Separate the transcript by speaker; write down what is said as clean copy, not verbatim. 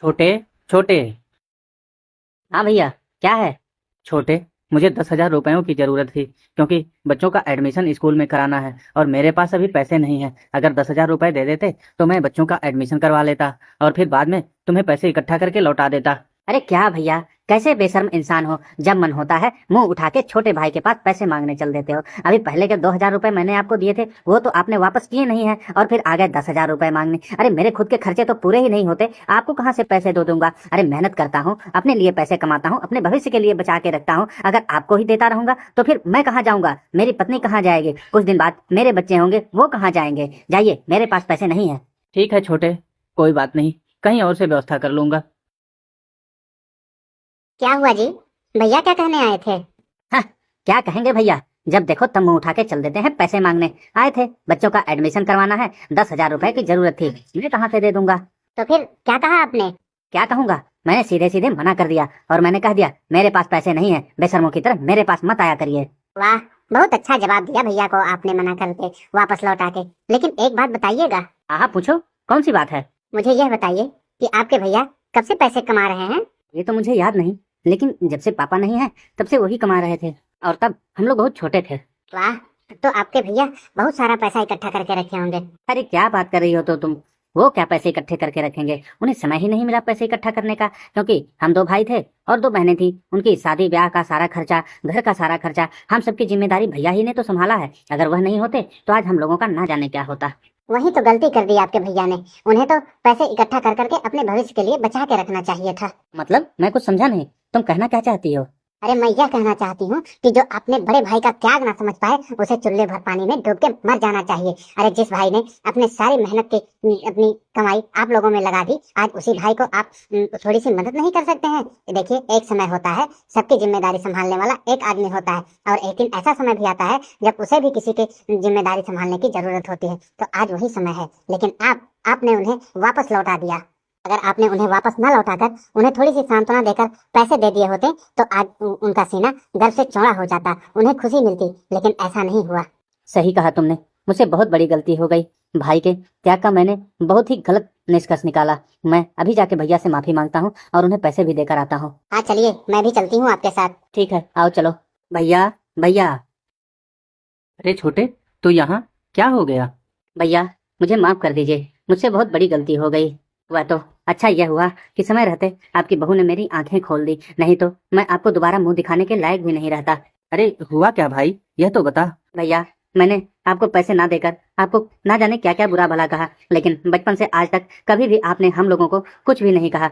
Speaker 1: छोटे छोटे।
Speaker 2: हाँ भैया, क्या है?
Speaker 1: छोटे, मुझे 10,000 रुपयों की ज़रूरत थी, क्योंकि बच्चों का एडमिशन स्कूल में कराना है और मेरे पास अभी पैसे नहीं हैं। अगर 10,000 रुपये दे देते तो मैं बच्चों का एडमिशन करवा लेता और फिर बाद में तुम्हें पैसे इकट्ठा करके लौटा देता।
Speaker 2: अरे क्या भैया, कैसे बेशर्म इंसान हो। जब मन होता है मुंह उठा के छोटे भाई के पास पैसे मांगने चल देते हो। अभी पहले के 2,000 रुपए मैंने आपको दिए थे, वो तो आपने वापस किए नहीं है और फिर आ गए 10,000 रुपए मांगने। अरे मेरे खुद के खर्चे तो पूरे ही नहीं होते, आपको कहाँ से पैसे दे दूंगा। अरे मेहनत करता हूँ, अपने लिए पैसे कमाता हूँ, अपने भविष्य के लिए बचा के रखता हूँ। अगर आपको ही देता रहूंगा तो फिर मैं कहाँ जाऊंगा, मेरी पत्नी कहाँ जाएगी, कुछ दिन बाद मेरे बच्चे होंगे, वो कहाँ जाएंगे। जाइए, मेरे पास पैसे नहीं है।
Speaker 1: ठीक है छोटे, कोई बात नहीं, कहीं और से व्यवस्था कर लूंगा।
Speaker 3: क्या हुआ जी? भैया क्या कहने आए थे?
Speaker 2: हाँ, क्या कहेंगे भैया, जब देखो तब मुंह उठा के चल देते हैं। पैसे मांगने आए थे, बच्चों का एडमिशन करवाना है, 10,000 रुपए की जरूरत थी, मैं कहाँ से दे दूंगा।
Speaker 3: तो फिर क्या कहा आपने?
Speaker 2: क्या कहूंगा, मैंने सीधे सीधे मना कर दिया और मैंने कह दिया मेरे पास पैसे नहीं है, बेशर्मों की तरह मेरे पास मत आया करिए।
Speaker 3: वाह, बहुत अच्छा जवाब दिया भैया को आपने, मना करके वापस लौटा के। लेकिन एक बात बताइएगा।
Speaker 2: हाँ पूछो, कौन सी बात है?
Speaker 3: मुझे यह बताइए कि आपके भैया कब से पैसे कमा रहे हैं?
Speaker 2: ये तो मुझे याद नहीं, लेकिन जब से पापा नहीं है तब से वही कमा रहे थे, और तब हम लोग बहुत छोटे थे।
Speaker 3: वाह, तो आपके भैया बहुत सारा पैसा इकट्ठा करके रखे होंगे।
Speaker 2: अरे क्या बात कर रही हो तो तुम, वो क्या पैसे इकट्ठे करके रखेंगे, उन्हें समय ही नहीं मिला पैसे इकट्ठा करने का, क्योंकि हम 2 भाई थे और 2 बहनें थी। उनकी शादी ब्याह का सारा खर्चा, घर का सारा खर्चा, हम सबकी जिम्मेदारी भैया ही ने तो संभाला है। अगर वह नहीं होते तो आज हम लोगों का ना जाने क्या होता।
Speaker 3: वही तो गलती कर दी आपके भैया ने, उन्हें तो पैसे इकट्ठा कर करके अपने भविष्य के लिए बचा के रखना चाहिए था।
Speaker 2: मतलब मैं कुछ समझा नहीं, तुम कहना क्या चाहती हो?
Speaker 3: अरे मैं यह कहना चाहती हूँ कि जो अपने बड़े भाई का त्याग ना समझ पाए, उसे चुल्हे भर पानी में डूब के मर जाना चाहिए। अरे जिस भाई ने अपने सारी मेहनत की अपनी कमाई आप लोगों में लगा दी, आज उसी भाई को आप थोड़ी सी मदद नहीं कर सकते हैं? देखिए, एक समय होता है सबकी जिम्मेदारी संभालने वाला एक आदमी होता है, और एक दिन ऐसा समय भी आता है जब उसे भी किसी की जिम्मेदारी संभालने की जरूरत होती है। तो आज वही समय है, लेकिन आपने उन्हें वापस लौटा दिया। अगर आपने उन्हें वापस न लौटाकर उन्हें थोड़ी सी सांत्वना देकर पैसे दे दिए होते तो आज उनका सीना गर्व से चौड़ा हो जाता, उन्हें खुशी मिलती, लेकिन ऐसा नहीं हुआ।
Speaker 2: सही कहा तुमने, मुझसे बहुत बड़ी गलती हो गई। भाई के त्याग का मैंने बहुत ही गलत निष्कर्ष निकाला। मैं अभी जाके भैया से माफी मांगता हूँ और उन्हें पैसे भी देकर आता हूँ।
Speaker 3: हाँ चलिए, मैं भी चलती हूँ आपके साथ।
Speaker 2: ठीक है, आओ चलो। भैया, भैया,
Speaker 1: अरे छोटे, तो यहाँ क्या हो गया?
Speaker 2: भैया, मुझे माफ कर दीजिए, मुझसे बहुत बड़ी गलती हो गई। हुआ तो अच्छा यह हुआ कि समय रहते आपकी बहू ने मेरी आंखें खोल दी, नहीं तो मैं आपको दोबारा मुंह दिखाने के लायक भी नहीं रहता।
Speaker 1: अरे हुआ क्या भाई, यह तो बता।
Speaker 2: भैया, मैंने आपको पैसे ना देकर आपको ना जाने क्या क्या बुरा भला कहा, लेकिन बचपन से आज तक कभी भी आपने हम लोगों को कुछ भी नहीं कहा।